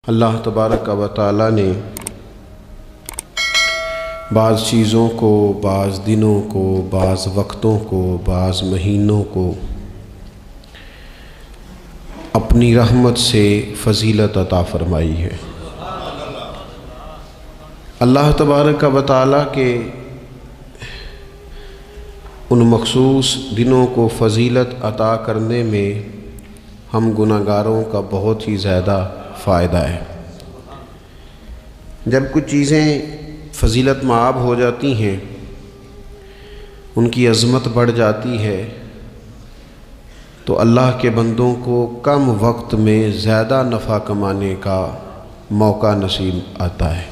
اللہ تبارک و تعالی نے بعض چیزوں کو، بعض دنوں کو، بعض وقتوں کو، بعض مہینوں کو اپنی رحمت سے فضیلت عطا فرمائی ہے۔ اللہ تبارک و تعالی کے ان مخصوص دنوں کو فضیلت عطا کرنے میں ہم گناہ گاروں کا بہت ہی زیادہ فائدہ ہے۔ جب کچھ چیزیں فضیلت مآب ہو جاتی ہیں، ان کی عظمت بڑھ جاتی ہے، تو اللہ کے بندوں کو کم وقت میں زیادہ نفع کمانے کا موقع نصیب آتا ہے۔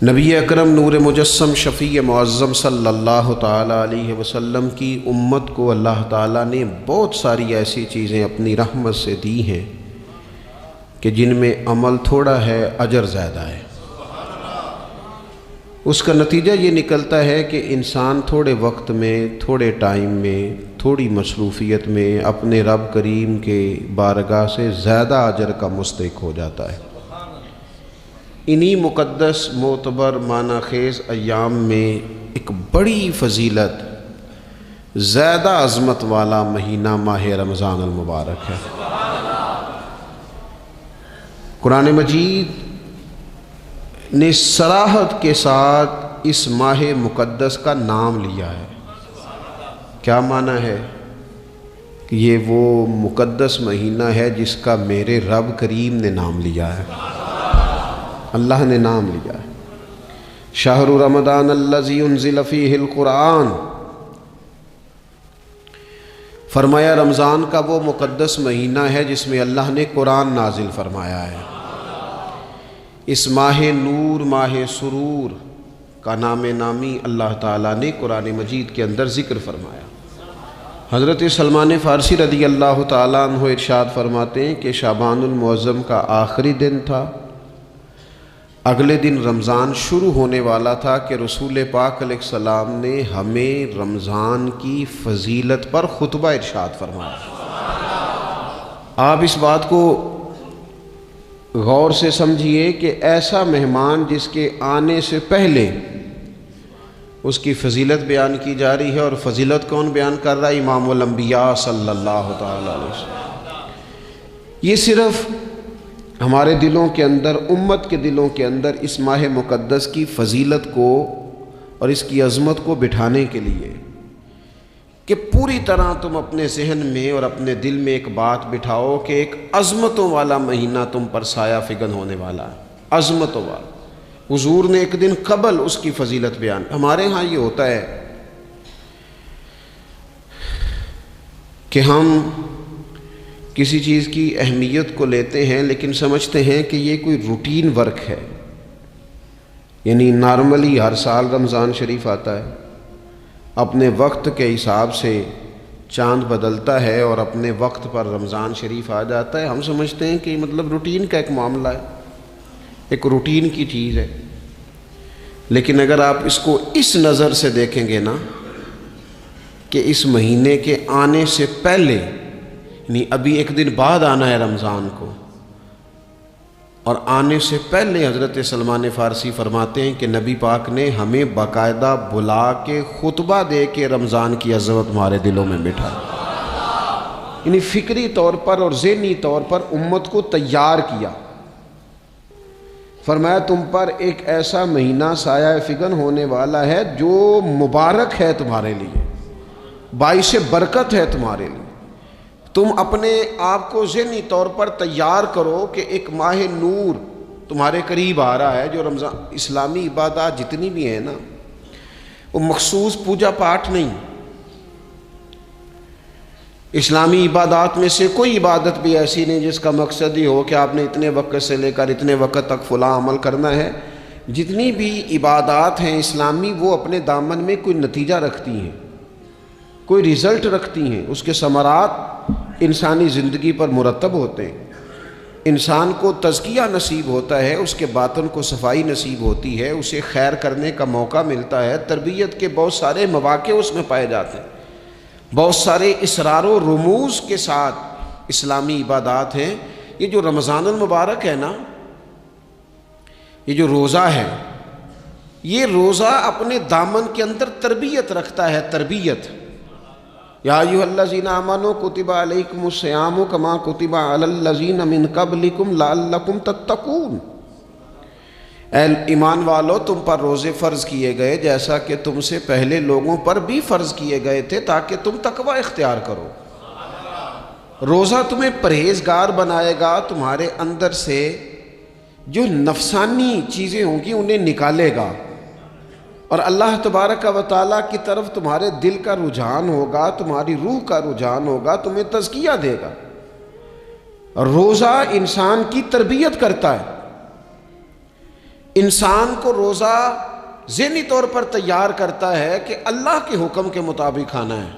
نبی اکرم نور مجسم شفیع معظم صلی اللہ تعالی علیہ وسلم کی امت کو اللہ تعالیٰ نے بہت ساری ایسی چیزیں اپنی رحمت سے دی ہیں کہ جن میں عمل تھوڑا ہے، اجر زیادہ ہے۔ اس کا نتیجہ یہ نکلتا ہے کہ انسان تھوڑے وقت میں، تھوڑے ٹائم میں، تھوڑی مصروفیت میں اپنے رب کریم کے بارگاہ سے زیادہ اجر کا مستحق ہو جاتا ہے۔ انہی مقدس معتبر معنی خیز ایام میں ایک بڑی فضیلت، زیادہ عظمت والا مہینہ ماہ رمضان المبارک ہے۔ قرآن مجید نے صراحت کے ساتھ اس ماہ مقدس کا نام لیا ہے۔ کیا معنی ہے؟ کہ یہ وہ مقدس مہینہ ہے جس کا میرے رب کریم نے نام لیا ہے، اللہ نے نام لیا ہے۔ شہر رمضان الذی انزل فیہ القرآن، فرمایا رمضان کا وہ مقدس مہینہ ہے جس میں اللہ نے قرآن نازل فرمایا ہے۔ اس ماہ نور، ماہ سرور کا نام نامی اللہ تعالیٰ نے قرآن مجید کے اندر ذکر فرمایا۔ حضرت سلمان فارسی رضی اللہ تعالیٰ عنہ ارشاد فرماتے ہیں کہ شعبان المعظم کا آخری دن تھا، اگلے دن رمضان شروع ہونے والا تھا کہ رسول پاک علیہ السلام نے ہمیں رمضان کی فضیلت پر خطبہ ارشاد فرمایا۔ آپ اس بات کو غور سے سمجھیے کہ ایسا مہمان جس کے آنے سے پہلے اس کی فضیلت بیان کی جا رہی ہے، اور فضیلت کون بیان کر رہا ہے؟ امام الانبیاء صلی اللہ تعالی علیہ وسلم۔ یہ صرف ہمارے دلوں کے اندر، امت کے دلوں کے اندر اس ماہ مقدس کی فضیلت کو اور اس کی عظمت کو بٹھانے کے لیے کہ پوری طرح تم اپنے ذہن میں اور اپنے دل میں ایک بات بٹھاؤ کہ ایک عظمتوں والا مہینہ تم پر سایہ فگن ہونے والا ہے، عظمتوں والا۔ حضور نے ایک دن قبل اس کی فضیلت بیان۔ ہمارے ہاں یہ ہوتا ہے کہ ہم کسی چیز کی اہمیت کو لیتے ہیں لیکن سمجھتے ہیں کہ یہ کوئی روٹین ورک ہے، یعنی نارملی ہر سال رمضان شریف آتا ہے، اپنے وقت کے حساب سے چاند بدلتا ہے اور اپنے وقت پر رمضان شریف آ جاتا ہے۔ ہم سمجھتے ہیں کہ مطلب روٹین کا ایک معاملہ ہے، ایک روٹین کی چیز ہے۔ لیکن اگر آپ اس کو اس نظر سے دیکھیں گے نا کہ اس مہینے کے آنے سے پہلے، یعنی ابھی ایک دن بعد آنا ہے رمضان کو، اور آنے سے پہلے حضرت سلمان فارسی فرماتے ہیں کہ نبی پاک نے ہمیں باقاعدہ بلا کے خطبہ دے کے رمضان کی عظمت ہمارے دلوں میں بٹھا، یعنی فکری طور پر اور ذہنی طور پر امت کو تیار کیا۔ فرمایا تم پر ایک ایسا مہینہ سایہ فگن ہونے والا ہے جو مبارک ہے تمہارے لیے، باعث برکت ہے تمہارے لیے۔ تم اپنے آپ کو ذہنی طور پر تیار کرو کہ ایک ماہ نور تمہارے قریب آ رہا ہے۔ جو رمضان، اسلامی عبادات جتنی بھی ہیں نا، وہ مخصوص پوجا پاٹ نہیں۔ اسلامی عبادات میں سے کوئی عبادت بھی ایسی نہیں جس کا مقصد ہی ہو کہ آپ نے اتنے وقت سے لے کر اتنے وقت تک فلاں عمل کرنا ہے۔ جتنی بھی عبادات ہیں اسلامی، وہ اپنے دامن میں کوئی نتیجہ رکھتی ہیں، کوئی رزلٹ رکھتی ہیں، اس کے ثمرات انسانی زندگی پر مرتب ہوتے ہیں۔ انسان کو تزکیہ نصیب ہوتا ہے، اس کے باطن کو صفائی نصیب ہوتی ہے، اسے خیر کرنے کا موقع ملتا ہے، تربیت کے بہت سارے مواقع اس میں پائے جاتے ہیں، بہت سارے اسرار و رموز کے ساتھ اسلامی عبادات ہیں یہ جو رمضان المبارک ہے نا، یہ جو روزہ ہے، یہ روزہ اپنے دامن کے اندر تربیت رکھتا ہے، تربیت۔ یا ایھا الذین آمنوا کتب علیکم الصیام کما کتب علی الذین من قبلکم لعلکم تتقون۔ اے ایمان والو، تم پر روزے فرض کیے گئے جیسا کہ تم سے پہلے لوگوں پر بھی فرض کیے گئے تھے تاکہ تم تقوی اختیار کرو۔ روزہ تمہیں پرہیزگار بنائے گا، تمہارے اندر سے جو نفسانی چیزیں ہوں گی انہیں نکالے گا، اور اللہ تبارک و تعالیٰ کی طرف تمہارے دل کا رجحان ہوگا، تمہاری روح کا رجحان ہوگا، تمہیں تزکیہ دے گا۔ روزہ انسان کی تربیت کرتا ہے، انسان کو روزہ ذہنی طور پر تیار کرتا ہے کہ اللہ کے حکم کے مطابق کھانا ہے،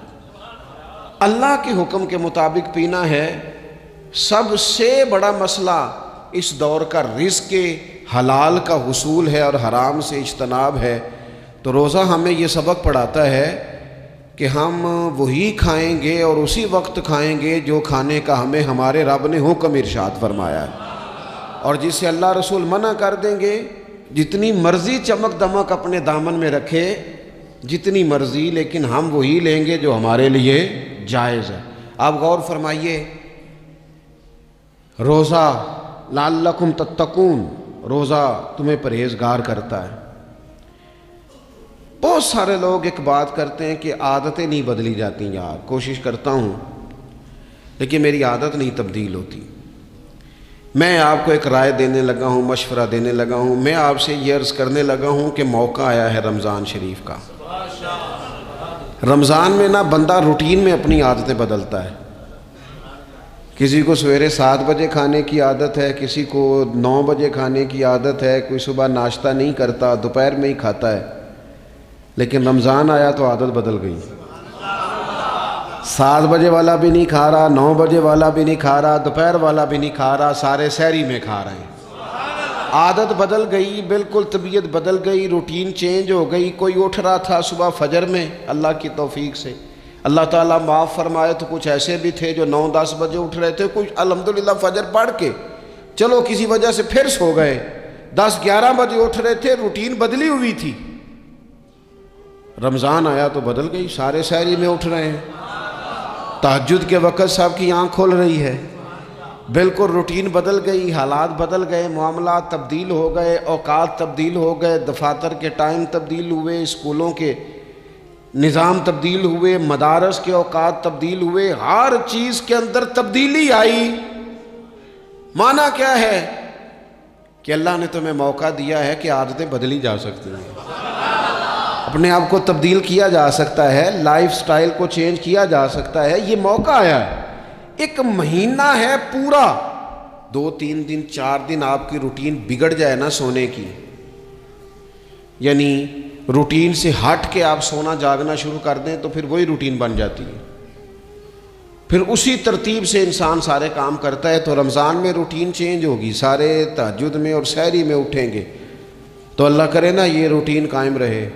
اللہ کے حکم کے مطابق پینا ہے۔ سب سے بڑا مسئلہ اس دور کا رزق کے حلال کا حصول ہے اور حرام سے اجتناب ہے۔ تو روزہ ہمیں یہ سبق پڑھاتا ہے کہ ہم وہی کھائیں گے اور اسی وقت کھائیں گے جو کھانے کا ہمیں ہمارے رب نے حکم ارشاد فرمایا ہے، اور جس سے اللہ رسول منع کر دیں گے جتنی مرضی چمک دمک اپنے دامن میں رکھے، جتنی مرضی، لیکن ہم وہی لیں گے جو ہمارے لیے جائز ہے۔ آپ غور فرمائیے، روزہ لعلکم تتقون، روزہ تمہیں پرہیزگار کرتا ہے۔ بہت سارے لوگ ایک بات کرتے ہیں کہ عادتیں نہیں بدلی جاتی، یار کوشش کرتا ہوں لیکن میری عادت نہیں تبدیل ہوتی۔ میں آپ کو ایک رائے دینے لگا ہوں، مشورہ دینے لگا ہوں، میں آپ سے یہ عرض کرنے لگا ہوں کہ موقع آیا ہے رمضان شریف کا۔ رمضان میں نا بندہ روٹین میں اپنی عادتیں بدلتا ہے۔ کسی کو سویرے 7 بجے کھانے کی عادت ہے، کسی کو 9 بجے کھانے کی عادت ہے، کوئی صبح ناشتہ نہیں کرتا، دوپہر میں ہی کھاتا ہے۔ لیکن رمضان آیا تو عادت بدل گئی، 7 بجے والا بھی نہیں کھا رہا، 9 بجے والا بھی نہیں کھا رہا، دوپہر والا بھی نہیں کھا رہا، سارے سحری میں کھا رہے ہیں۔ عادت بدل گئی، بالکل طبیعت بدل گئی، روٹین چینج ہو گئی۔ کوئی اٹھ رہا تھا صبح فجر میں، اللہ کی توفیق سے اللہ تعالیٰ معاف فرمائے تو کچھ ایسے بھی تھے جو 9-10 بجے اٹھ رہے تھے، کچھ الحمدللہ فجر پڑھ کے چلو کسی وجہ سے پھر سو گئے، 10-11 بجے اٹھ رہے تھے، روٹین بدلی ہوئی تھی۔ رمضان آیا تو بدل گئی، سارے سحری میں اٹھ رہے ہیں، تہجد کے وقت سب کی آنکھ کھول رہی ہے، بالکل روٹین بدل گئی، حالات بدل گئے، معاملات تبدیل ہو گئے، اوقات تبدیل ہو گئے، دفاتر کے ٹائم تبدیل ہوئے، اسکولوں کے نظام تبدیل ہوئے، مدارس کے اوقات تبدیل ہوئے، ہر چیز کے اندر تبدیلی آئی۔ معنی کیا ہے کہ اللہ نے تمہیں موقع دیا ہے کہ عادتیں بدلی جا سکتی ہیں، اپنے آپ کو تبدیل کیا جا سکتا ہے، لائف سٹائل کو چینج کیا جا سکتا ہے۔ یہ موقع آیا ہے، ایک مہینہ ہے پورا، 2-3 دن 4 دن آپ کی روٹین بگڑ جائے نا سونے کی، یعنی روٹین سے ہٹ کے آپ سونا جاگنا شروع کر دیں تو پھر وہی روٹین بن جاتی ہے، پھر اسی ترتیب سے انسان سارے کام کرتا ہے۔ تو رمضان میں روٹین چینج ہوگی، سارے تہجد میں اور سحری میں اٹھیں گے، تو اللہ کرے نا یہ روٹین قائم رہے۔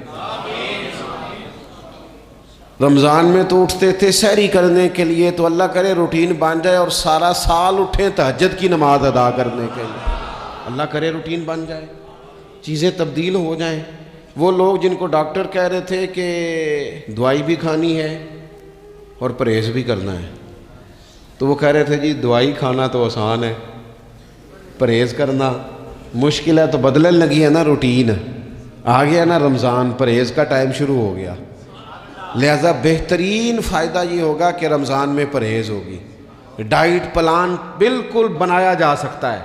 رمضان میں تو اٹھتے تھے سحری کرنے کے لیے، تو اللہ کرے روٹین بن جائے اور سارا سال اٹھیں تہجد کی نماز ادا کرنے کے لیے، اللہ کرے روٹین بن جائے، چیزیں تبدیل ہو جائیں۔ وہ لوگ جن کو ڈاکٹر کہہ رہے تھے کہ دوائی بھی کھانی ہے اور پرہیز بھی کرنا ہے، تو وہ کہہ رہے تھے جی دوائی کھانا تو آسان ہے، پرہیز کرنا مشکل ہے، تو بدلنے لگی ہے نا روٹین، آ گیا نا رمضان، پرہیز کا ٹائم شروع ہو گیا۔ لہذا بہترین فائدہ یہ ہوگا کہ رمضان میں پرہیز ہوگی، ڈائٹ پلان بالکل بنایا جا سکتا ہے،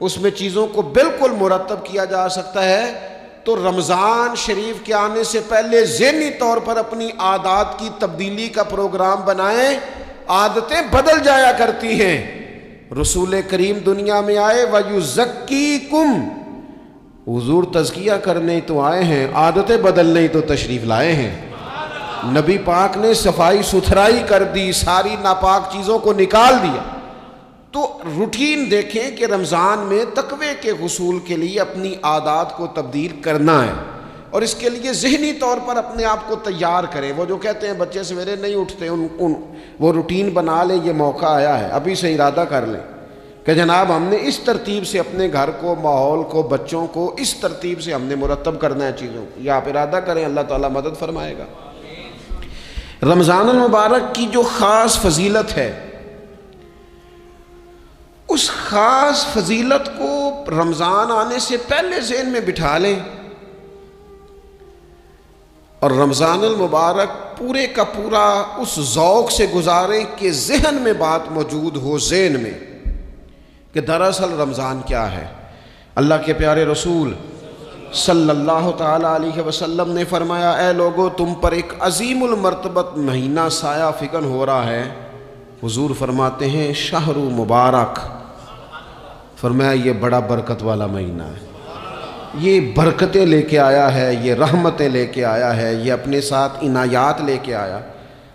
اس میں چیزوں کو بالکل مرتب کیا جا سکتا ہے۔ تو رمضان شریف کے آنے سے پہلے ذہنی طور پر اپنی عادات کی تبدیلی کا پروگرام بنائیں، عادتیں بدل جایا کرتی ہیں۔ رسول کریم دنیا میں آئے وَيُزَكِّيكُمْ، حضور تزکیہ کرنے تو آئے ہیں، عادتیں بدلنے تو تشریف لائے ہیں۔ نبی پاک نے صفائی ستھرائی کر دی، ساری ناپاک چیزوں کو نکال دیا۔ تو روٹین دیکھیں کہ رمضان میں تقوی کے حصول کے لیے اپنی عادات کو تبدیل کرنا ہے، اور اس کے لیے ذہنی طور پر اپنے آپ کو تیار کریں۔ وہ جو کہتے ہیں بچے سویرے نہیں اٹھتے، وہ روٹین بنا لیں، یہ موقع آیا ہے، ابھی سے ارادہ کر لیں کہ جناب ہم نے اس ترتیب سے اپنے گھر کو، ماحول کو، بچوں کو اس ترتیب سے ہم نے مرتب کرنا ہے چیزوں کو. یا آپ ارادہ کریں، اللہ تعالیٰ مدد فرمائے گا. رمضان المبارک کی جو خاص فضیلت ہے، اس خاص فضیلت کو رمضان آنے سے پہلے ذہن میں بٹھا لیں اور رمضان المبارک پورے کا پورا اس ذوق سے گزاریں کہ ذہن میں بات موجود ہو، ذہن میں، کہ دراصل رمضان کیا ہے. اللہ کے پیارے رسول صلی اللہ تعالیٰ علیہ وسلم نے فرمایا، اے لوگو تم پر ایک عظیم المرتبت مہینہ سایہ فکن ہو رہا ہے. حضور فرماتے ہیں شہر مبارک، فرمایا یہ بڑا برکت والا مہینہ ہے، یہ برکتیں لے کے آیا ہے، یہ رحمتیں لے کے آیا ہے، یہ اپنے ساتھ عنایات لے کے آیا.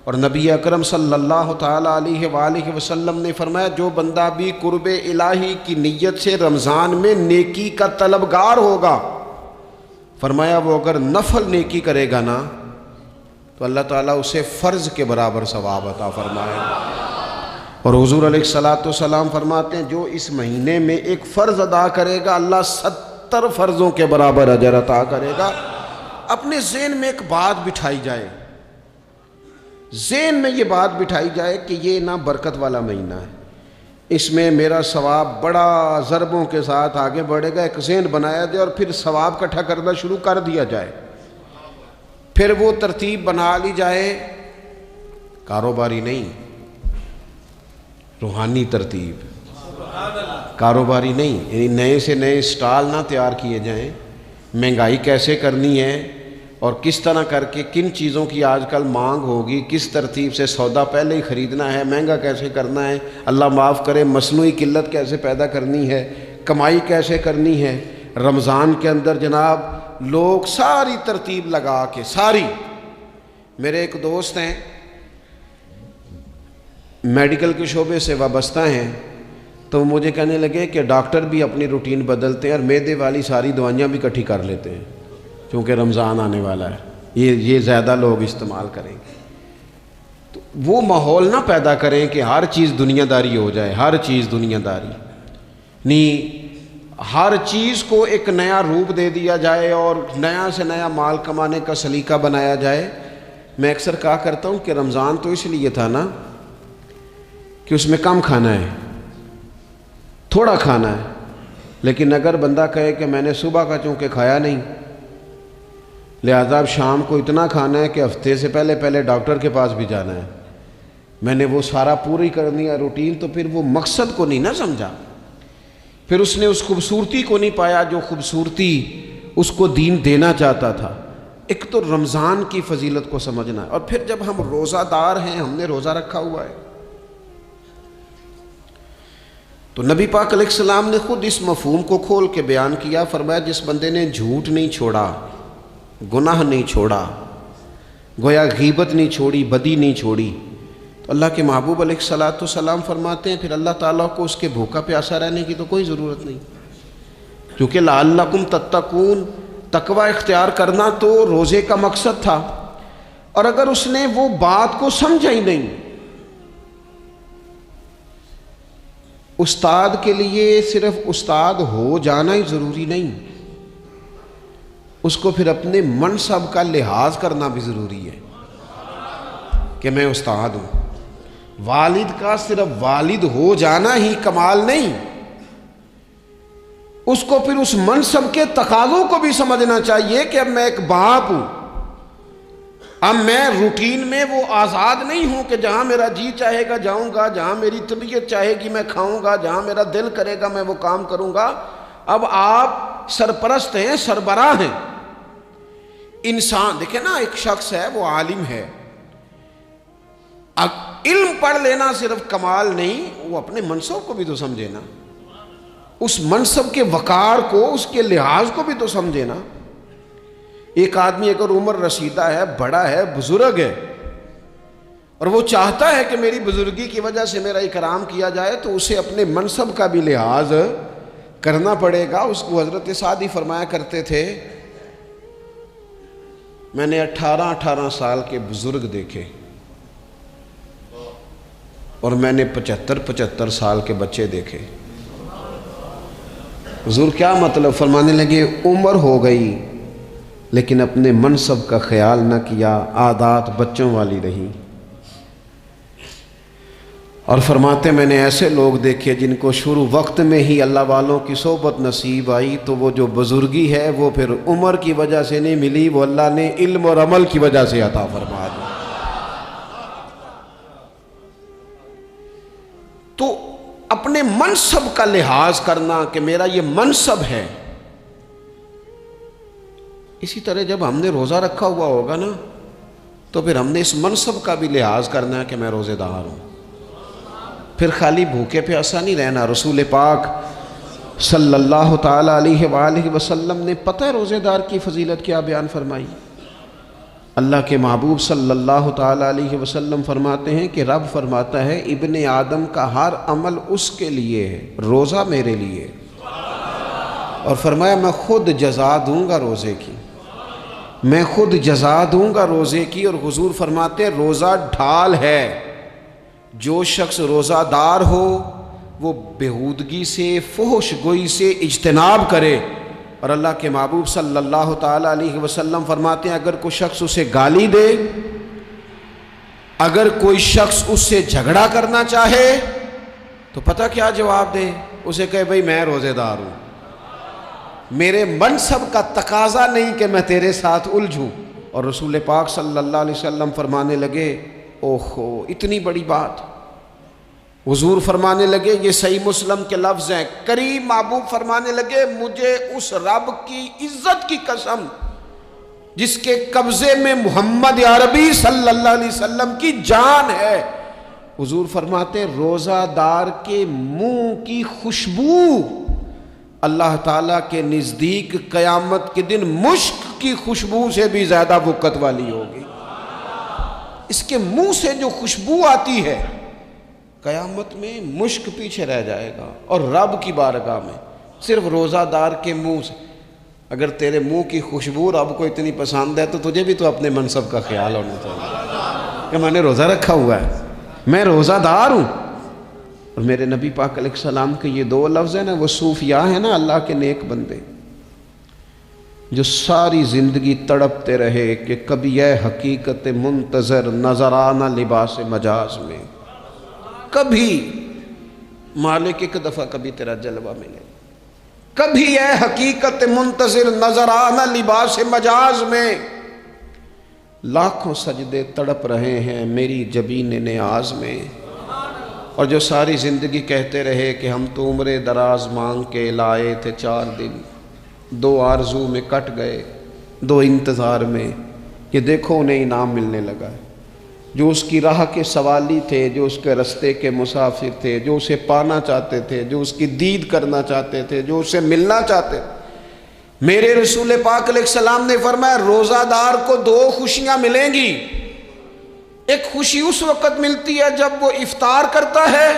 اور نبی اکرم صلی اللہ تعالیٰ علیہ وآلہ وسلم نے فرمایا جو بندہ بھی قرب الہی کی نیت سے رمضان میں نیکی کا طلبگار ہوگا، فرمایا وہ اگر نفل نیکی کرے گا نا تو اللہ تعالیٰ اسے فرض کے برابر ثواب عطا فرمائے گا. اور حضور علیہ الصلوۃ والسلام فرماتے ہیں جو اس مہینے میں ایک فرض ادا کرے گا اللہ 70 فرضوں کے برابر اجر عطا کرے گا. اپنے ذہن میں ایک بات بٹھائی جائے، ذہن میں یہ بات بٹھائی جائے کہ یہ نا برکت والا مہینہ ہے، اس میں میرا ثواب بڑا ضربوں کے ساتھ آگے بڑھے گا. ایک ذہن بنایا جائے اور پھر ثواب اکٹھا کرنا شروع کر دیا جائے. پھر وہ ترتیب بنا لی جائے، کاروباری نہیں، روحانی ترتیب، کاروباری نہیں، یعنی نئے سے نئے سٹال نہ تیار کیے جائیں. مہنگائی کیسے کرنی ہے اور کس طرح کر کے کن چیزوں کی آج کل مانگ ہوگی، کس ترتیب سے سودا پہلے ہی خریدنا ہے، مہنگا کیسے کرنا ہے، اللہ معاف کرے مصنوعی قلت کیسے پیدا کرنی ہے، کمائی کیسے کرنی ہے. رمضان کے اندر جناب لوگ ساری ترتیب لگا کے ساری. میرے ایک دوست ہیں میڈیکل کے شعبے سے وابستہ ہیں، تو مجھے کہنے لگے کہ ڈاکٹر بھی اپنی روٹین بدلتے ہیں اور معدے والی ساری دوائیاں بھی اکٹھی کر لیتے ہیں کیونکہ رمضان آنے والا ہے، یہ زیادہ لوگ استعمال کریں گے. تو وہ ماحول نہ پیدا کریں کہ ہر چیز دنیا داری ہو جائے، ہر چیز دنیا داری نہیں، ہر چیز کو ایک نیا روپ دے دیا جائے اور نیا سے نیا مال کمانے کا سلیقہ بنایا جائے. میں اکثر کہا کرتا ہوں کہ رمضان تو اس لیے تھا نا کہ اس میں کم کھانا ہے، تھوڑا کھانا ہے، لیکن اگر بندہ کہے کہ میں نے صبح کا چونکہ کھایا نہیں لہذا اب شام کو اتنا کھانا ہے کہ ہفتے سے پہلے ڈاکٹر کے پاس بھی جانا ہے، میں نے وہ سارا پوری کرنی ہے روٹین، تو پھر وہ مقصد کو نہیں نہ سمجھا، پھر اس نے اس خوبصورتی کو نہیں پایا جو خوبصورتی اس کو دین دینا چاہتا تھا. ایک تو رمضان کی فضیلت کو سمجھنا ہے، اور پھر جب ہم روزہ دار ہیں، ہم نے روزہ رکھا ہوا ہے، تو نبی پاک علیہ السلام نے خود اس مفہوم کو کھول کے بیان کیا. فرمایا جس بندے نے جھوٹ نہیں چھوڑا، گناہ نہیں چھوڑا، گویا غیبت نہیں چھوڑی، بدی نہیں چھوڑی، تو اللہ کے محبوب علیہ الصلوۃ والسلام فرماتے ہیں پھر اللہ تعالیٰ کو اس کے بھوکا پیاسا رہنے کی تو کوئی ضرورت نہیں، کیونکہ لعلکم تتقون، تقوی اختیار کرنا تو روزے کا مقصد تھا. اور اگر اس نے وہ بات کو سمجھا ہی نہیں، استاد کے لیے صرف استاد ہو جانا ہی ضروری نہیں، اس کو پھر اپنے منصب کا لحاظ کرنا بھی ضروری ہے کہ میں استاد ہوں. والد کا صرف والد ہو جانا ہی کمال نہیں، اس کو پھر اس منصب کے تقاضوں کو بھی سمجھنا چاہیے کہ اب میں ایک باپ ہوں، اب میں روٹین میں وہ آزاد نہیں ہوں کہ جہاں میرا جی چاہے گا جاؤں گا، جہاں میری طبیعت چاہے گی میں کھاؤں گا، جہاں میرا دل کرے گا میں وہ کام کروں گا. اب آپ سرپرست ہیں، سربراہ ہیں. انسان دیکھیں نا، ایک شخص ہے وہ عالم ہے، اب علم پڑھ لینا صرف کمال نہیں، وہ اپنے منصب کو بھی تو سمجھے نا، اس منصب کے وقار کو، اس کے لحاظ کو بھی تو سمجھے نا. ایک آدمی اگر عمر رسیدہ ہے، بڑا ہے، بزرگ ہے، اور وہ چاہتا ہے کہ میری بزرگی کی وجہ سے میرا اکرام کیا جائے، تو اسے اپنے منصب کا بھی لحاظ کرنا پڑے گا. اس کو حضرت سعدی فرمایا کرتے تھے میں نے 18 سال کے بزرگ دیکھے اور میں نے 75 سال کے بچے دیکھے. حضور کیا مطلب؟ فرمانے لگے عمر ہو گئی لیکن اپنے منصب کا خیال نہ کیا، عادات بچوں والی رہی۔ اور فرماتے میں نے ایسے لوگ دیکھے جن کو شروع وقت میں ہی اللہ والوں کی صحبت نصیب آئی، تو وہ جو بزرگی ہے وہ پھر عمر کی وجہ سے نہیں ملی، وہ اللہ نے علم اور عمل کی وجہ سے عطا فرما دی۔ تو اپنے منصب کا لحاظ کرنا کہ میرا یہ منصب ہے۔ اسی طرح جب ہم نے روزہ رکھا ہوا ہوگا نا تو پھر ہم نے اس منصب کا بھی لحاظ کرنا ہے کہ میں روزے دار ہوں۔ پھر خالی بھوکے پیاسا نہیں رہنا۔ رسول پاک صلی اللہ تعالی علیہ وآلہ وسلم نے پتہ ہے روزے دار کی فضیلت کیا بیان فرمائی؟ اللہ کے محبوب صلی اللہ تعالی علیہ وسلم فرماتے ہیں کہ رب فرماتا ہے ابن آدم کا ہر عمل اس کے لیے ہے، روزہ میرے لیے، اور فرمایا میں خود جزا دوں گا روزے کی، میں خود جزا دوں گا روزے کی۔ اور حضور فرماتے ہیں روزہ ڈھال ہے، جو شخص روزہ دار ہو وہ بےہودگی سے، فحش گوئی سے اجتناب کرے۔ اور اللہ کے محبوب صلی اللہ تعالی علیہ وسلم فرماتے ہیں اگر کوئی شخص اسے گالی دے، اگر کوئی شخص اس سے جھگڑا کرنا چاہے تو پتہ کیا جواب دے؟ اسے کہے بھئی میں روزے دار ہوں، میرے منصب کا تقاضا نہیں کہ میں تیرے ساتھ الجھوں۔ اور رسول پاک صلی اللہ علیہ وسلم فرمانے لگے اوہو اتنی بڑی بات۔ حضور فرمانے لگے، یہ صحیح مسلم کے لفظ ہیں، کریم محبوب فرمانے لگے مجھے اس رب کی عزت کی قسم جس کے قبضے میں محمد عربی صلی اللہ علیہ وسلم کی جان ہے، حضور فرماتے ہیں روزہ دار کے منہ کی خوشبو اللہ تعالیٰ کے نزدیک قیامت کے دن مشک کی خوشبو سے بھی زیادہ وقت والی ہوگی۔ اس کے منہ سے جو خوشبو آتی ہے قیامت میں مشک پیچھے رہ جائے گا، اور رب کی بارگاہ میں صرف روزہ دار کے منہ سے۔ اگر تیرے منہ کی خوشبو رب کو اتنی پسند ہے تو تجھے بھی تو اپنے منصب کا خیال ہونا چاہیے کہ میں نے روزہ رکھا ہوا ہے، میں روزہ دار ہوں۔ اور میرے نبی پاک علیہ السلام کے یہ دو لفظ ہیں نا، وہ صوفیاء ہیں نا اللہ کے نیک بندے جو ساری زندگی تڑپتے رہے کہ کبھی اے حقیقت منتظر نظر آنا لباس مجاز میں، کبھی مالک ایک دفعہ کبھی تیرا جلوہ ملے، کبھی اے حقیقت منتظر نظر آنا لباس مجاز میں۔ لاکھوں سجدے تڑپ رہے ہیں میری جبین نیاز میں، اور جو ساری زندگی کہتے رہے کہ ہم تو عمر دراز مانگ کے لائے تھے 4 دن، 2 آرزو میں کٹ گئے، 2 انتظار میں، کہ دیکھو انہیں انعام ملنے لگا ہے۔ جو اس کی راہ کے سوالی تھے، جو اس کے رستے کے مسافر تھے، جو اسے پانا چاہتے تھے، جو اس کی دید کرنا چاہتے تھے، جو اسے ملنا چاہتے تھے، میرے رسول پاک علیہ السلام نے فرمایا روزہ دار کو 2 خوشیاں ملیں گی۔ ایک خوشی اس وقت ملتی ہے جب وہ افطار کرتا ہے،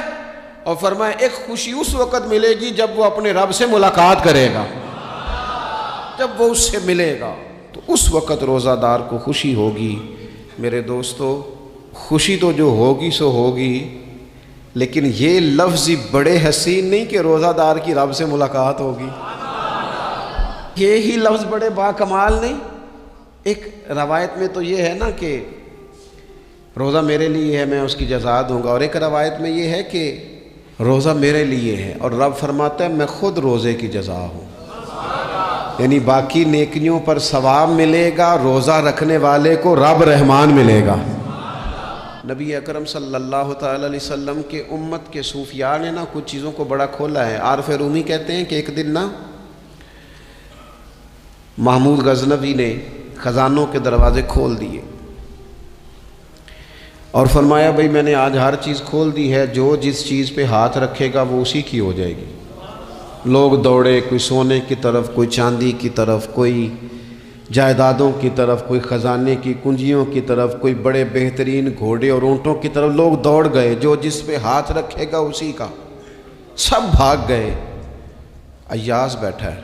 اور فرمایا ایک خوشی اس وقت ملے گی جب وہ اپنے رب سے ملاقات کرے گا، جب وہ اس سے ملے گا تو اس وقت روزہ دار کو خوشی ہوگی۔ میرے دوستو خوشی تو جو ہوگی سو ہوگی، لیکن یہ لفظ بڑے حسین نہیں کہ روزہ دار کی رب سے ملاقات ہوگی، یہی لفظ بڑے باکمال نہیں۔ ایک روایت میں تو یہ ہے نا کہ روزہ میرے لیے ہے میں اس کی جزا دوں گا، اور ایک روایت میں یہ ہے کہ روزہ میرے لیے ہے اور رب فرماتا ہے میں خود روزے کی جزا ہوں، یعنی باقی نیکیوں پر ثواب ملے گا، روزہ رکھنے والے کو رب رحمان ملے گا۔ نبی اکرم صلی اللہ تعالی علیہ وسلم کے امت کے صوفیاء نے نا کچھ چیزوں کو بڑا کھولا ہے۔ عارف رومی کہتے ہیں کہ ایک دن نا محمود غزنوی نے خزانوں کے دروازے کھول دیے اور فرمایا بھئی میں نے آج ہر چیز کھول دی ہے، جو جس چیز پہ ہاتھ رکھے گا وہ اسی کی ہو جائے گی۔ لوگ دوڑے، کوئی سونے کی طرف، کوئی چاندی کی طرف، کوئی جائیدادوں کی طرف، کوئی خزانے کی کنجیوں کی طرف، کوئی بڑے بہترین گھوڑے اور اونٹوں کی طرف لوگ دوڑ گئے، جو جس پہ ہاتھ رکھے گا اسی کا۔ سب بھاگ گئے، ایاز بیٹھا ہے،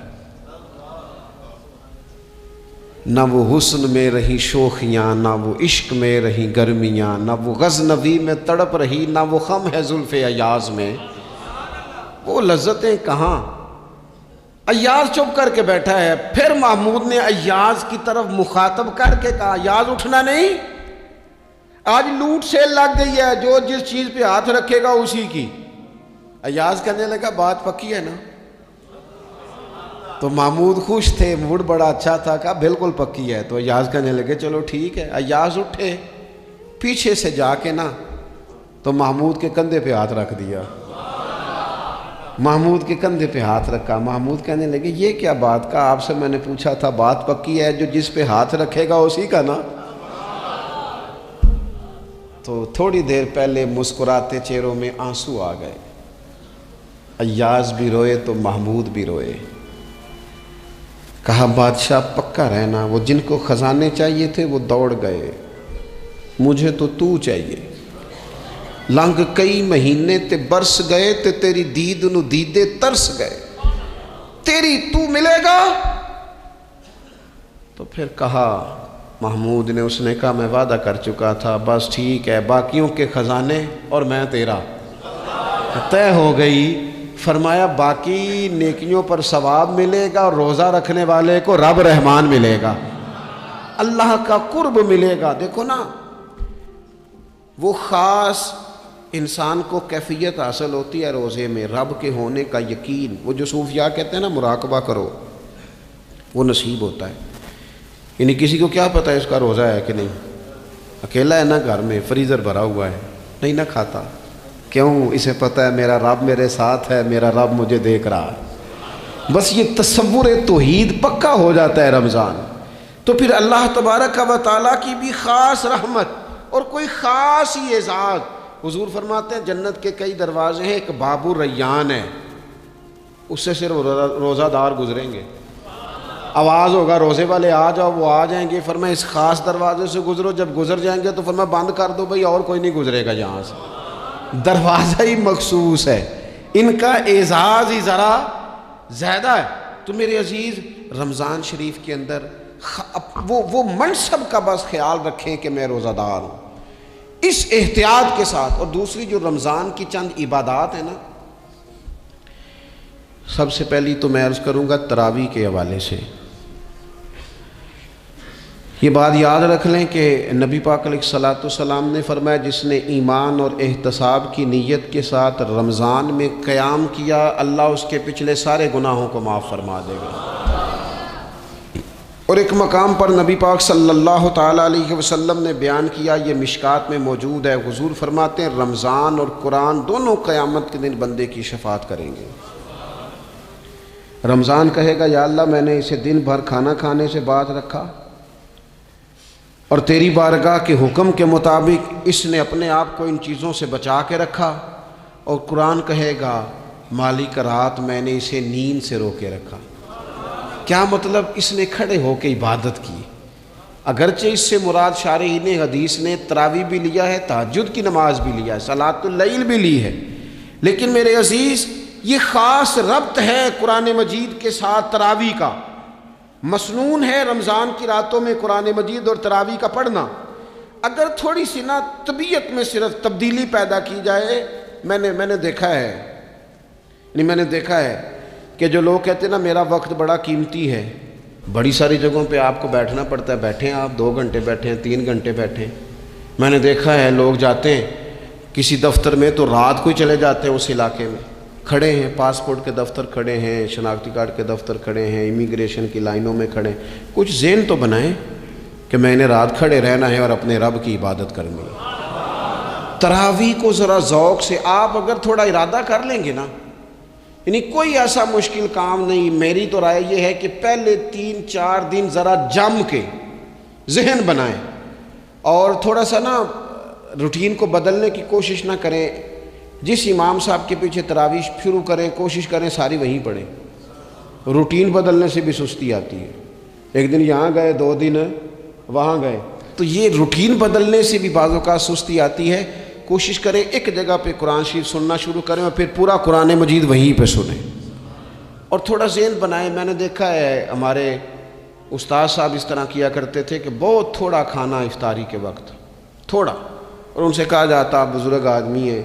نہ وہ حسن میں رہی شوخیاں، نہ وہ عشق میں رہی گرمیاں، نہ وہ غزنوی میں تڑپ رہی، نہ وہ خم ہے زلف ایاز میں۔ وہ لذتیں کہاں، ایاز چپ کر کے بیٹھا ہے. پھر محمود نے ایاز کی طرف مخاطب کر کے کہا ایاز اٹھنا نہیں, آج لوٹ سیل لگ گئی ہے, جو جس چیز پہ ہاتھ رکھے گا اسی کی. ایاز کہنے لگا بات پکی ہے نا؟ تو محمود خوش تھے, موڈ بڑا اچھا تھا, کہا بالکل پکی ہے. تو ایاز کہنے لگے چلو ٹھیک ہے. ایاز اٹھے, پیچھے سے جا کے نا تو محمود کے کندھے پہ ہاتھ رکھ دیا. محمود کے کندھے پہ ہاتھ رکھا. محمود کہنے لگے یہ کیا بات کا, آپ سے میں نے پوچھا تھا بات پکی ہے, جو جس پہ ہاتھ رکھے گا اسی کا نا. تو تھوڑی دیر پہلے مسکراتے چہروں میں آنسو آ گئے. ایاز بھی روئے تو محمود بھی روئے. کہا بادشاہ پکا رہنا, وہ جن کو خزانے چاہیے تھے وہ دوڑ گئے, مجھے تو چاہیے. لنگ کئی مہینے تے برس گئے تے تیری دید نو دیدے ترس گئے, تیری تو ملے گا. تو پھر کہا محمود نے, اس نے کہا میں وعدہ کر چکا تھا, بس ٹھیک ہے, باقیوں کے خزانے اور میں تیرا طے ہو گئی. فرمایا باقی نیکیوں پر ثواب ملے گا, اور روزہ رکھنے والے کو رب رحمان ملے گا, اللہ کا قرب ملے گا. دیکھو نا, وہ خاص انسان کو کیفیت حاصل ہوتی ہے روزے میں, رب کے ہونے کا یقین. وہ جو صوفیاء کہتے ہیں نا مراقبہ کرو, وہ نصیب ہوتا ہے. یعنی کسی کو کیا پتہ ہے اس کا روزہ ہے کہ نہیں, اکیلا ہے نا گھر میں, فریزر بھرا ہوا ہے, نہیں نہ کھاتا. کیوں؟ اسے پتہ ہے میرا رب میرے ساتھ ہے, میرا رب مجھے دیکھ رہا ہے. بس یہ تصور توحید پکا ہو جاتا ہے رمضان. تو پھر اللہ تبارک و تعالیٰ کی بھی خاص رحمت اور کوئی خاص ہی اعزاز. حضور فرماتے ہیں جنت کے کئی دروازے ہیں, ایک باب الریان ہے, اس سے صرف روزہ دار گزریں گے. آواز ہوگا روزے والے آ جاؤ, وہ آ جائیں گے. فرمایا اس خاص دروازے سے گزرو, جب گزر جائیں گے تو فرمایا بند کر دو بھائی, اور کوئی نہیں گزرے گا یہاں سے. دروازہ ہی مخصوص ہے, ان کا اعزاز ہی ذرا زیادہ ہے. تو میرے عزیز رمضان شریف کے اندر وہ منصب کا بس خیال رکھیں کہ میں روزہ دار ہوں, اس احتیاط کے ساتھ. اور دوسری جو رمضان کی چند عبادات ہیں نا, سب سے پہلی تو میں عرض کروں گا تراویح کے حوالے سے. یہ بات یاد رکھ لیں کہ نبی پاک علیہ الصلوۃ والسلام نے فرمایا جس نے ایمان اور احتساب کی نیت کے ساتھ رمضان میں قیام کیا, اللہ اس کے پچھلے سارے گناہوں کو معاف فرما دے گا. اور ایک مقام پر نبی پاک صلی اللہ تعالیٰ علیہ وسلم نے بیان کیا, یہ مشکات میں موجود ہے. حضور فرماتے ہیں رمضان اور قرآن دونوں قیامت کے دن بندے کی شفاعت کریں گے. رمضان کہے گا یا اللہ میں نے اسے دن بھر کھانا کھانے سے باز رکھا, اور تیری بارگاہ کے حکم کے مطابق اس نے اپنے آپ کو ان چیزوں سے بچا کے رکھا. اور قرآن کہے گا مالک رات میں نے اسے نیند سے روکے رکھا. کیا مطلب؟ اس نے کھڑے ہو کے عبادت کی. اگرچہ اس سے مراد شارحین حدیث نے تراویح بھی لیا ہے, تہجد کی نماز بھی لیا ہے, صلاۃ اللیل بھی لی ہے, لیکن میرے عزیز یہ خاص ربط ہے قرآن مجید کے ساتھ تراویح کا. مسنون ہے رمضان کی راتوں میں قرآن مجید اور تراویح کا پڑھنا. اگر تھوڑی سی نا طبیعت میں صرف تبدیلی پیدا کی جائے, میں نے دیکھا ہے کہ جو لوگ کہتے ہیں نا میرا وقت بڑا قیمتی ہے, بڑی ساری جگہوں پہ آپ کو بیٹھنا پڑتا ہے, بیٹھیں آپ 2 گھنٹے بیٹھیں, 3 گھنٹے بیٹھیں. میں نے دیکھا ہے لوگ جاتے ہیں کسی دفتر میں تو رات کو ہی چلے جاتے ہیں اس علاقے میں, کھڑے ہیں, پاسپورٹ کے دفتر کھڑے ہیں, شناختی کارڈ کے دفتر کھڑے ہیں, امیگریشن کی لائنوں میں کھڑے ہیں. کچھ ذہن تو بنائیں کہ میں نے رات کھڑے رہنا ہے اور اپنے رب کی عبادت کرنی ہے. تراویح کو ذرا ذوق سے آپ اگر تھوڑا ارادہ کر لیں گے نا, یعنی کوئی ایسا مشکل کام نہیں. میری تو رائے یہ ہے کہ پہلے 3-4 دن ذرا جم کے ذہن بنائیں, اور تھوڑا سا نا روٹین کو بدلنے کی کوشش نہ کریں. جس امام صاحب کے پیچھے تراویح شروع کریں, کوشش کریں ساری وہیں پڑھیں. روٹین بدلنے سے بھی سستی آتی ہے. ایک دن یہاں گئے, 2 دن وہاں گئے, تو یہ روٹین بدلنے سے بھی بعض اوقات سستی آتی ہے. کوشش کریں ایک جگہ پہ قرآن شریف سننا شروع کریں اور پھر پورا قرآن مجید وہیں پہ سنیں, اور تھوڑا ذہن بنائیں. میں نے دیکھا ہے ہمارے استاد صاحب اس طرح کیا کرتے تھے کہ بہت تھوڑا کھانا افطاری کے وقت, تھوڑا, اور ان سے کہا جاتا آپ بزرگ آدمی ہیں,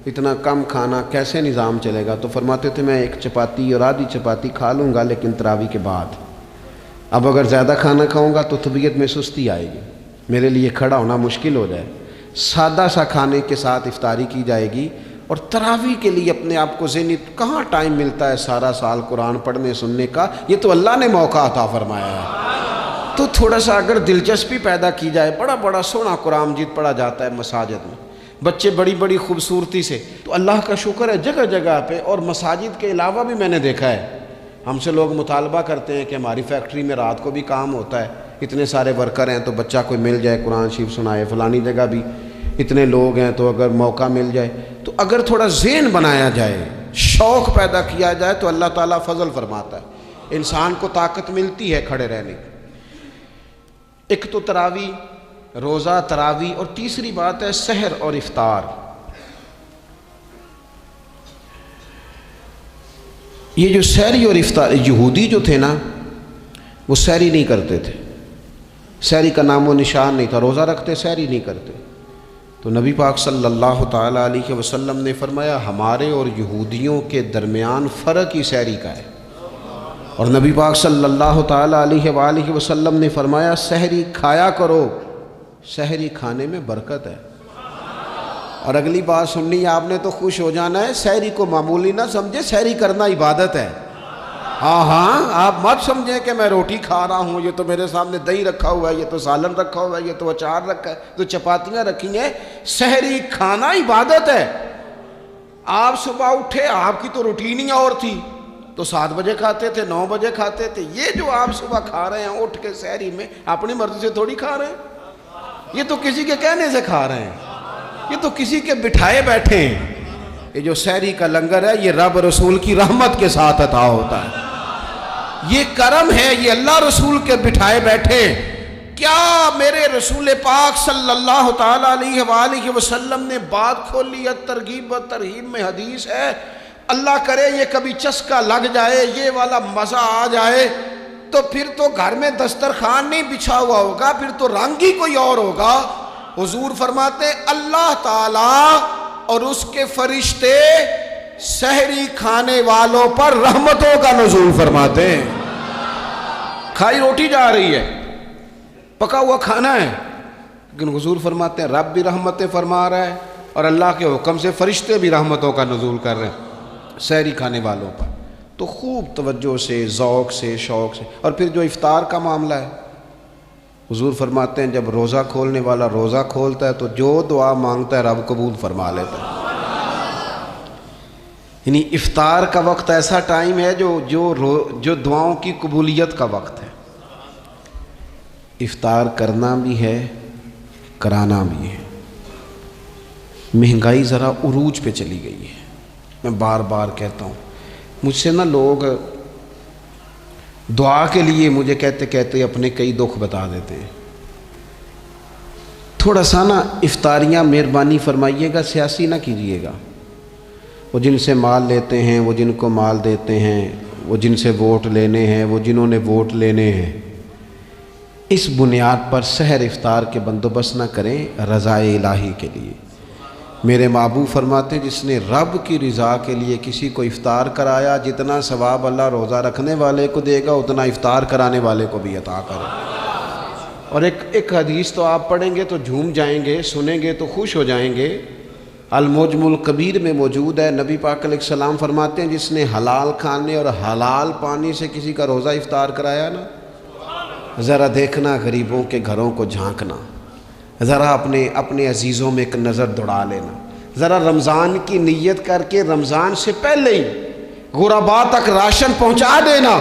اتنا کم کھانا کیسے نظام چلے گا؟ تو فرماتے تھے میں ایک چپاتی اور آدھی چپاتی کھا لوں گا لیکن تراویح کے بعد۔ اب اگر زیادہ کھانا کھاؤں گا تو طبیعت میں سستی آئے گی، میرے لیے کھڑا ہونا مشکل ہو جائے، سادہ سا کھانے کے ساتھ افطاری کی جائے گی۔ اور تراویح کے لیے اپنے آپ کو ذہنی کہاں ٹائم ملتا ہے سارا سال قرآن پڑھنے سننے کا، یہ تو اللہ نے موقع عطا فرمایا ہے۔ تو تھوڑا سا اگر دلچسپی پیدا کی جائے، بڑا بڑا سونا قرآن مجید پڑھا جاتا ہے مساجد میں، بچے بڑی بڑی خوبصورتی سے، تو اللہ کا شکر ہے جگہ جگہ پہ۔ اور مساجد کے علاوہ بھی میں نے دیکھا ہے، ہم سے لوگ مطالبہ کرتے ہیں کہ ہماری فیکٹری میں رات کو بھی کام ہوتا ہے، اتنے سارے ورکر ہیں تو بچہ کوئی مل جائے قرآن شریف سنائے، فلانی جگہ بھی اتنے لوگ ہیں تو اگر موقع مل جائے، تو اگر تھوڑا ذہن بنایا جائے، شوق پیدا کیا جائے تو اللہ تعالیٰ فضل فرماتا ہے، انسان کو طاقت ملتی ہے کھڑے رہنے کی۔ ایک تو تراویح، روزہ، تراویح، اور تیسری بات ہے سحر اور افطار۔ یہ جو سحری اور افطار، یہودی جو تھے نا وہ سحری نہیں کرتے تھے، سحری کا نام و نشان نہیں تھا، روزہ رکھتے سحری نہیں کرتے۔ تو نبی پاک صلی اللہ تعالیٰ علیہ وسلم نے فرمایا ہمارے اور یہودیوں کے درمیان فرق ہی سحری کا ہے۔ اور نبی پاک صلی اللہ تعالیٰ علیہ وآلہ وسلم نے فرمایا سحری کھایا کرو، سحری کھانے میں برکت ہے۔ اور اگلی بات سننی آپ نے تو خوش ہو جانا ہے، سحری کو معمولی نہ سمجھے، سحری کرنا عبادت ہے۔ ہاں آپ مت سمجھیں کہ میں روٹی کھا رہا ہوں، یہ تو میرے سامنے دہی رکھا ہوا ہے، یہ تو سالن رکھا ہوا ہے، یہ تو اچار رکھا ہے، تو چپاتیاں رکھی ہیں۔ سحری کھانا عبادت ہے۔ آپ صبح اٹھے، آپ کی تو روٹین ہی اور تھی، تو 7 بجے کھاتے تھے، 9 بجے کھاتے تھے۔ یہ جو آپ صبح کھا رہے ہیں اٹھ کے سحری میں، اپنی مرضی سے تھوڑی کھا رہے ہیں، یہ تو کسی کے کہنے سے کھا رہے ہیں، یہ تو کسی کے بٹھائے بیٹھے ہیں۔ یہ جو سحری کا لنگر ہے یہ رب رسول کی رحمت کے ساتھ عطا ہوتا ہے، یہ کرم ہے، یہ اللہ رسول کے بٹھائے بیٹھے۔ کیا میرے رسول پاک صلی اللہ تعالیٰ علیہ وآلہ وسلم نے بات کھولی ہے، ترغیب و ترہیب میں حدیث ہے، اللہ کرے یہ کبھی چسکا لگ جائے، یہ والا مزہ آ جائے، تو پھر تو گھر میں دسترخوان نہیں بچھا ہوا ہوگا، پھر تو رنگ ہی کوئی اور ہوگا۔ حضور فرماتے ہیں اللہ تعالیٰ اور اس کے فرشتے سحری کھانے والوں پر رحمتوں کا نزول فرماتے ہیں۔ کھائی روٹی جا رہی ہے، پکا ہوا کھانا ہے، لیکن حضور فرماتے ہیں رب بھی رحمتیں فرما رہا ہے اور اللہ کے حکم سے فرشتے بھی رحمتوں کا نزول کر رہے ہیں سحری کھانے والوں پر۔ تو خوب توجہ سے، ذوق سے، شوق سے۔ اور پھر جو افطار کا معاملہ ہے، حضور فرماتے ہیں جب روزہ کھولنے والا روزہ کھولتا ہے تو جو دعا مانگتا ہے رب قبول فرما لیتا ہے۔ یعنی افطار کا وقت ایسا ٹائم ہے جو دعاؤں کی قبولیت کا وقت ہے۔ افطار کرنا بھی ہے، کرانا بھی ہے۔ مہنگائی ذرا عروج پہ چلی گئی ہے، میں بار بار کہتا ہوں، مجھ سے نا لوگ دعا کے لیے مجھے کہتے کہتے اپنے کئی دکھ بتا دیتے ہیں۔ تھوڑا سا نا افطاریاں مہربانی فرمائیے گا سیاسی نہ کیجیے گا۔ وہ جن سے مال لیتے ہیں، وہ جن کو مال دیتے ہیں، وہ جن سے ووٹ لینے ہیں، وہ جنہوں نے ووٹ لینے ہیں، اس بنیاد پر سحر افطار کے بندوبست نہ کریں رضا الہی کے لیے۔ میرے محبوب فرماتے ہیں جس نے رب کی رضا کے لیے کسی کو افطار کرایا، جتنا ثواب اللہ روزہ رکھنے والے کو دے گا اتنا افطار کرانے والے کو بھی عطا کرے۔ اور ایک حدیث تو آپ پڑھیں گے تو جھوم جائیں گے، سنیں گے تو خوش ہو جائیں گے، المعجم الکبیر میں موجود ہے۔ نبی پاک علیہ السلام فرماتے ہیں جس نے حلال کھانے اور حلال پانی سے کسی کا روزہ افطار کرایا نا، ذرا دیکھنا غریبوں کے گھروں کو جھانکنا، ذرا اپنے عزیزوں میں ایک نظر دوڑا لینا، ذرا رمضان کی نیت کر کے رمضان سے پہلے ہی غرباء تک راشن پہنچا دینا،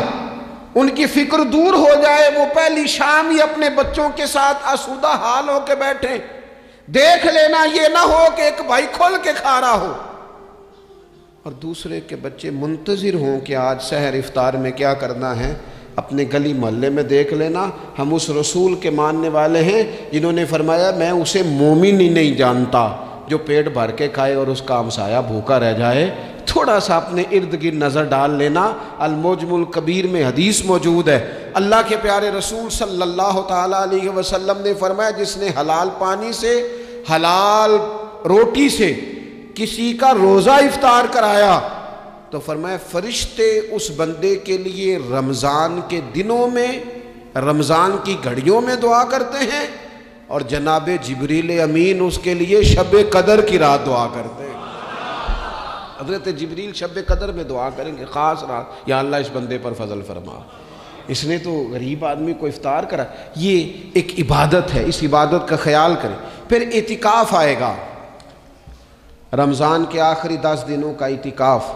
ان کی فکر دور ہو جائے، وہ پہلی شام ہی اپنے بچوں کے ساتھ آسودہ حال ہو کے بیٹھیں۔ دیکھ لینا یہ نہ ہو کہ ایک بھائی کھول کے کھا رہا ہو اور دوسرے کے بچے منتظر ہوں کہ آج سحر افطار میں کیا کرنا ہے۔ اپنے گلی محلے میں دیکھ لینا، ہم اس رسول کے ماننے والے ہیں جنہوں نے فرمایا میں اسے مومن ہی نہیں جانتا جو پیٹ بھر کے کھائے اور اس کا ہمسایہ بھوکا رہ جائے۔ تھوڑا سا اپنے ارد گرد نظر ڈال لینا۔ المعجم الکبیر میں حدیث موجود ہے، اللہ کے پیارے رسول صلی اللہ تعالیٰ علیہ وسلم نے فرمایا جس نے حلال پانی سے، حلال روٹی سے کسی کا روزہ افطار کرایا تو فرمایا فرشتے اس بندے کے لیے رمضان کے دنوں میں، رمضان کی گھڑیوں میں دعا کرتے ہیں، اور جناب جبریل امین اس کے لیے شب قدر کی رات دعا کرتے ہیں۔ حضرت جبریل شب قدر میں دعا کریں گے، خاص رات، یا اللہ اس بندے پر فضل فرما، اس نے تو غریب آدمی کو افطار کرا۔ یہ ایک عبادت ہے، اس عبادت کا خیال کریں۔ پھر اعتکاف آئے گا، رمضان کے آخری 10 دنوں کا اعتکاف۔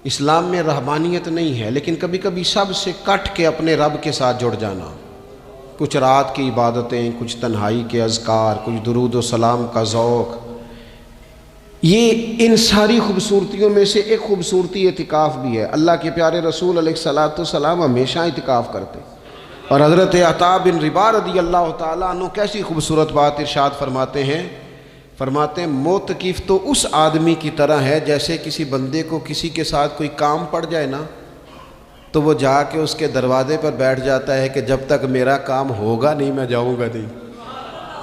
اسلام میں رحمانیت نہیں ہے، لیکن کبھی کبھی سب سے کٹ کے اپنے رب کے ساتھ جڑ جانا، کچھ رات کی عبادتیں، کچھ تنہائی کے اذکار، کچھ درود و سلام کا ذوق، یہ ان ساری خوبصورتیوں میں سے ایک خوبصورتی اعتکاف بھی ہے۔ اللہ کے پیارے رسول علیہ الصلاۃ والسلام ہمیشہ اعتکاف کرتے، اور حضرت عطا بن رباح رضی اللہ تعالیٰ عنہ کیسی خوبصورت بات ارشاد فرماتے ہیں، معتکف تو اس آدمی کی طرح ہے جیسے کسی بندے کو کسی کے ساتھ کوئی کام پڑ جائے نا تو وہ جا کے اس کے دروازے پر بیٹھ جاتا ہے کہ جب تک میرا کام ہوگا نہیں میں جاؤں گا نہیں۔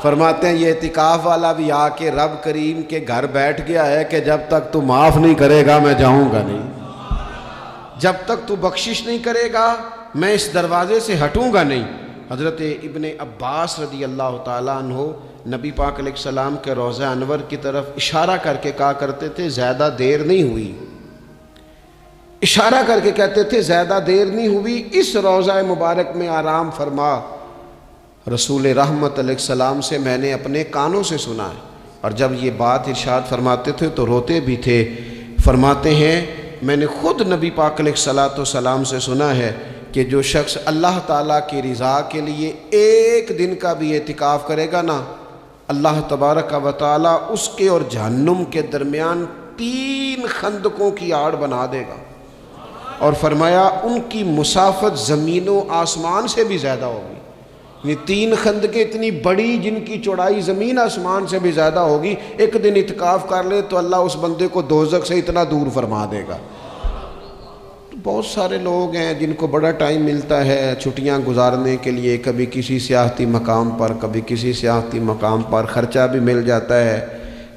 فرماتے ہیں یہ اعتکاف والا بھی آ کے رب کریم کے گھر بیٹھ گیا ہے کہ جب تک تو معاف نہیں کرے گا میں جاؤں گا نہیں، جب تک تو بخشش نہیں کرے گا میں اس دروازے سے ہٹوں گا نہیں۔ حضرت ابن عباس رضی اللہ تعالیٰ عنہ نبی پاک علیہ السلام کے روضہ انور کی طرف اشارہ کر کے کہا کرتے تھے زیادہ دیر نہیں ہوئی، اشارہ کر کے کہتے تھے زیادہ دیر نہیں ہوئی، اس روضہ مبارک میں آرام فرما۔ رسول رحمت علیہ السلام سے میں نے اپنے کانوں سے سنا ہے، اور جب یہ بات ارشاد فرماتے تھے تو روتے بھی تھے۔ فرماتے ہیں میں نے خود نبی پاک علیہ السلام سے سنا ہے کہ جو شخص اللہ تعالیٰ کی رضا کے لیے ایک دن کا بھی اعتکاف کرے گا نا، اللہ تبارک و تعالیٰ اس کے اور جہنم کے درمیان 3 خندقوں کی آڑ بنا دے گا، اور فرمایا ان کی مسافت زمین و آسمان سے بھی زیادہ ہوگی۔ یہ 3 خندقیں اتنی بڑی جن کی چوڑائی زمین آسمان سے بھی زیادہ ہوگی، ایک دن اعتکاف کر لے تو اللہ اس بندے کو دوزخ سے اتنا دور فرما دے گا۔ بہت سارے لوگ ہیں جن کو بڑا ٹائم ملتا ہے چھٹیاں گزارنے کے لیے، کبھی کسی سیاحتی مقام پر، کبھی کسی سیاحتی مقام پر، خرچہ بھی مل جاتا ہے،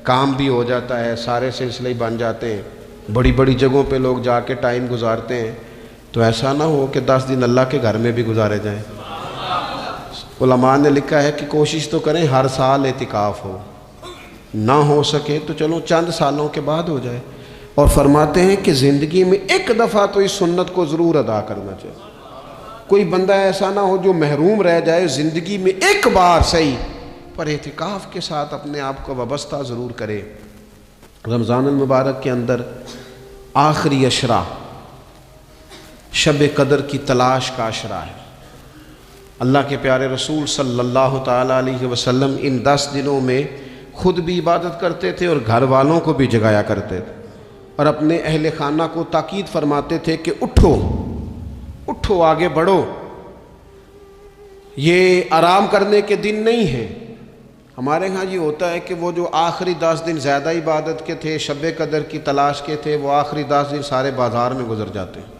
کام بھی ہو جاتا ہے، سارے سلسلے بن جاتے ہیں، بڑی بڑی جگہوں پہ لوگ جا کے ٹائم گزارتے ہیں۔ تو ایسا نہ ہو کہ 10 دن اللہ کے گھر میں بھی گزارے جائیں۔ علماء نے لکھا ہے کہ کوشش تو کریں ہر سال اعتکاف ہو، نہ ہو سکے تو چلو چند سالوں کے بعد ہو جائے، اور فرماتے ہیں کہ زندگی میں ایک دفعہ تو اس سنت کو ضرور ادا کرنا چاہیے۔ کوئی بندہ ایسا نہ ہو جو محروم رہ جائے، زندگی میں ایک بار صحیح پر اعتکاف کے ساتھ اپنے آپ کو وابستہ ضرور کرے۔ رمضان المبارک کے اندر آخری عشرہ شب قدر کی تلاش کا عشرہ ہے۔ اللہ کے پیارے رسول صلی اللہ تعالیٰ علیہ وسلم ان 10 دنوں میں خود بھی عبادت کرتے تھے اور گھر والوں کو بھی جگایا کرتے تھے، اور اپنے اہل خانہ کو تاکید فرماتے تھے کہ اٹھو اٹھو، آگے بڑھو، یہ آرام کرنے کے دن نہیں ہیں۔ ہمارے ہاں یہ ہوتا ہے کہ وہ جو آخری 10 دن زیادہ عبادت کے تھے، شب قدر کی تلاش کے تھے، وہ آخری 10 دن سارے بازار میں گزر جاتے ہیں،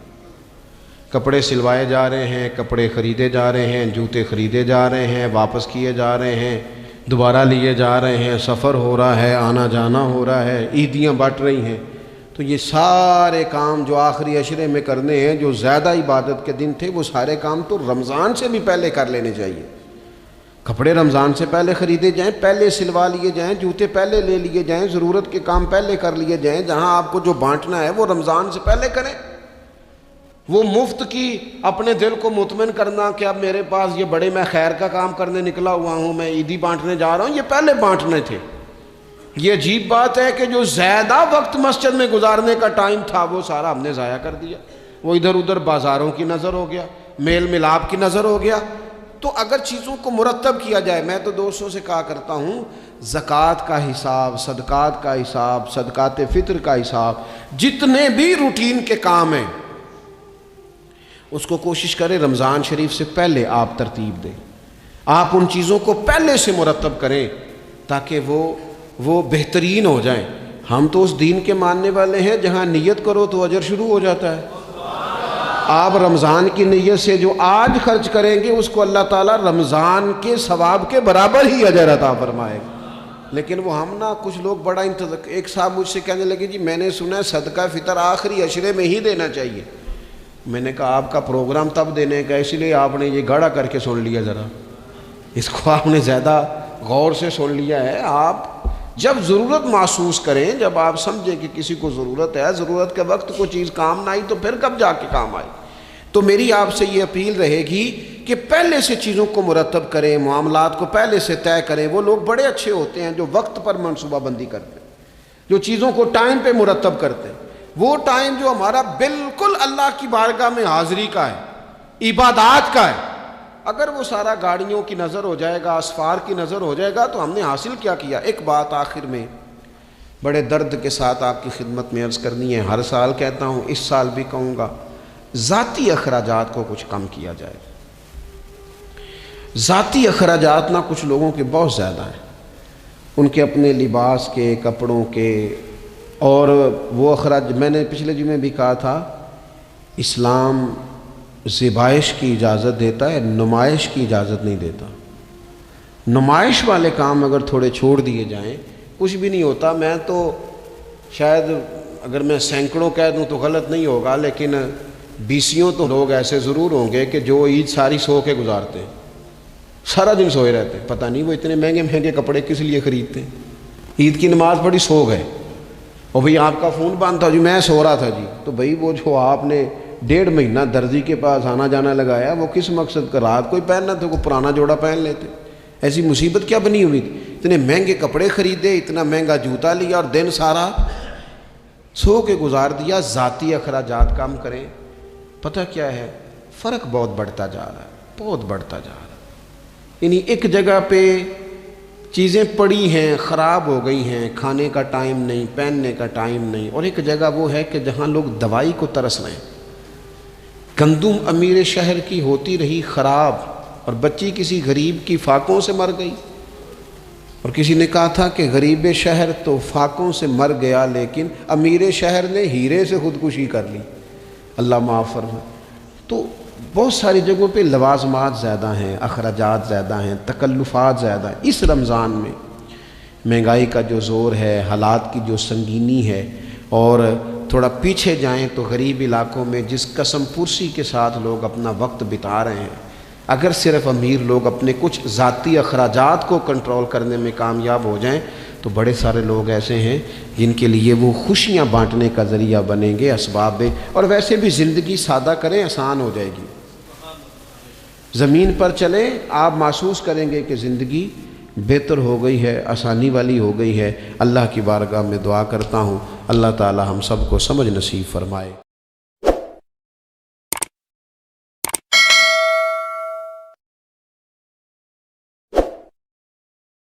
کپڑے سلوائے جا رہے ہیں، کپڑے خریدے جا رہے ہیں، جوتے خریدے جا رہے ہیں، واپس کیے جا رہے ہیں، دوبارہ لیے جا رہے ہیں، سفر ہو رہا ہے، آنا جانا ہو رہا ہے، عیدیاں بٹ رہی ہیں۔ تو یہ سارے کام جو آخری عشرے میں کرنے ہیں، جو زیادہ عبادت کے دن تھے، وہ سارے کام تو رمضان سے بھی پہلے کر لینے چاہیے۔ کپڑے رمضان سے پہلے خریدے جائیں، پہلے سلوا لیے جائیں، جوتے پہلے لے لیے جائیں، ضرورت کے کام پہلے کر لیے جائیں، جہاں آپ کو جو بانٹنا ہے وہ رمضان سے پہلے کریں۔ وہ مفت کی اپنے دل کو مطمئن کرنا کہ اب میرے پاس یہ بڑے میں خیر کا کام کرنے نکلا ہوا ہوں، میں عیدی بانٹنے جا رہا ہوں، یہ پہلے بانٹنے تھے۔ یہ عجیب بات ہے کہ جو زیادہ وقت مسجد میں گزارنے کا ٹائم تھا وہ سارا ہم نے ضائع کر دیا، وہ ادھر ادھر بازاروں کی نظر ہو گیا، میل ملاپ کی نظر ہو گیا۔ تو اگر چیزوں کو مرتب کیا جائے، میں تو دوستوں سے کہا کرتا ہوں زکوٰۃ کا حساب، صدقات کا حساب، صدقات فطر کا حساب، جتنے بھی روٹین کے کام ہیں اس کو کوشش کریں رمضان شریف سے پہلے آپ ترتیب دیں، آپ ان چیزوں کو پہلے سے مرتب کریں تاکہ وہ بہترین ہو جائیں۔ ہم تو اس دین کے ماننے والے ہیں جہاں نیت کرو تو اجر شروع ہو جاتا ہے۔ آپ رمضان کی نیت سے جو آج خرچ کریں گے اس کو اللہ تعالیٰ رمضان کے ثواب کے برابر ہی اجر عطا فرمائے گا۔ لیکن وہ ہم نا کچھ لوگ بڑا ایک صاحب مجھ سے کہنے لگے جی میں نے سنا ہے صدقہ فطر آخری عشرے میں ہی دینا چاہیے. میں نے کہا آپ کا پروگرام تب دینے کا اس لیے آپ نے یہ گاڑا کر کے سن لیا, ذرا اس کو آپ نے زیادہ غور سے سن لیا ہے. آپ جب ضرورت محسوس کریں, جب آپ سمجھیں کہ کسی کو ضرورت ہے, ضرورت کے وقت کوئی چیز کام نہ آئی تو پھر کب جا کے کام آئے. تو میری آپ سے یہ اپیل رہے گی کہ پہلے سے چیزوں کو مرتب کریں, معاملات کو پہلے سے طے کریں. وہ لوگ بڑے اچھے ہوتے ہیں جو وقت پر منصوبہ بندی کرتے ہیں, جو چیزوں کو ٹائم پہ مرتب کرتے ہیں. وہ ٹائم جو ہمارا بالکل اللہ کی بارگاہ میں حاضری کا ہے, عبادات کا ہے, اگر وہ سارا گاڑیوں کی نظر ہو جائے گا, اسفار کی نظر ہو جائے گا, تو ہم نے حاصل کیا کیا. ایک بات آخر میں بڑے درد کے ساتھ آپ کی خدمت میں عرض کرنی ہے, ہر سال کہتا ہوں, اس سال بھی کہوں گا, ذاتی اخراجات کو کچھ کم کیا جائے. ذاتی اخراجات نہ کچھ لوگوں کے بہت زیادہ ہیں, ان کے اپنے لباس کے, کپڑوں کے, اور وہ اخراج. میں نے پچھلے جمعے بھی کہا تھا, اسلام ذبائش کی اجازت دیتا ہے, نمائش کی اجازت نہیں دیتا. نمائش والے کام اگر تھوڑے چھوڑ دیے جائیں کچھ بھی نہیں ہوتا. میں تو شاید اگر میں سینکڑوں کہہ دوں تو غلط نہیں ہوگا, لیکن بیسیوں تو لوگ ایسے ضرور ہوں گے کہ جو عید ساری سو کے گزارتے ہیں, سارا دن سوئے رہتے ہیں. پتہ نہیں وہ اتنے مہنگے مہنگے کپڑے کس لیے خریدتے ہیں. عید کی نماز پڑھی, سو گئے, اور بھئی آپ کا فون بند تھا جی, میں سو رہا تھا جی. تو بھئی وہ جو آپ نے 1.5 مہینہ درزی کے پاس آنا جانا لگایا, وہ کس مقصد کا؟ رات کوئی پہننا تھا, کوئی پرانا جوڑا پہن لیتے. ایسی مصیبت کیا بنی ہوئی تھی؟ اتنے مہنگے کپڑے خریدے, اتنا مہنگا جوتا لیا, اور دن سارا سو کے گزار دیا. ذاتی اخراجات کم کریں. پتہ کیا ہے, فرق بہت بڑھتا جا رہا ہے, بہت بڑھتا جا رہا ہے. یعنی ایک جگہ پہ چیزیں پڑی ہیں, خراب ہو گئی ہیں, کھانے کا ٹائم نہیں, پہننے کا ٹائم نہیں, اور ایک جگہ وہ ہے کہ جہاں لوگ دوائی کو ترس رہے ہیں. گندم امیر شہر کی ہوتی رہی خراب, اور بچی کسی غریب کی فاقوں سے مر گئی. اور کسی نے کہا تھا کہ غریب شہر تو فاقوں سے مر گیا, لیکن امیر شہر نے ہیرے سے خودکشی کر لی. اللہ معاف فرمائے. تو بہت ساری جگہوں پہ لوازمات زیادہ ہیں, اخراجات زیادہ ہیں, تکلفات زیادہ ہیں. اس رمضان میں مہنگائی کا جو زور ہے, حالات کی جو سنگینی ہے, اور تھوڑا پیچھے جائیں تو غریب علاقوں میں جس قسم پرسی کے ساتھ لوگ اپنا وقت بتا رہے ہیں, اگر صرف امیر لوگ اپنے کچھ ذاتی اخراجات کو کنٹرول کرنے میں کامیاب ہو جائیں تو بڑے سارے لوگ ایسے ہیں جن کے لیے وہ خوشیاں بانٹنے کا ذریعہ بنیں گے, اسباب. اور ویسے بھی زندگی سادہ کریں, آسان ہو جائے گی. زمین پر چلیں, آپ محسوس کریں گے کہ زندگی بہتر ہو گئی ہے, آسانی والی ہو گئی ہے. اللہ کی بارگاہ میں دعا کرتا ہوں اللہ تعالی ہم سب کو سمجھ نصیب فرمائے.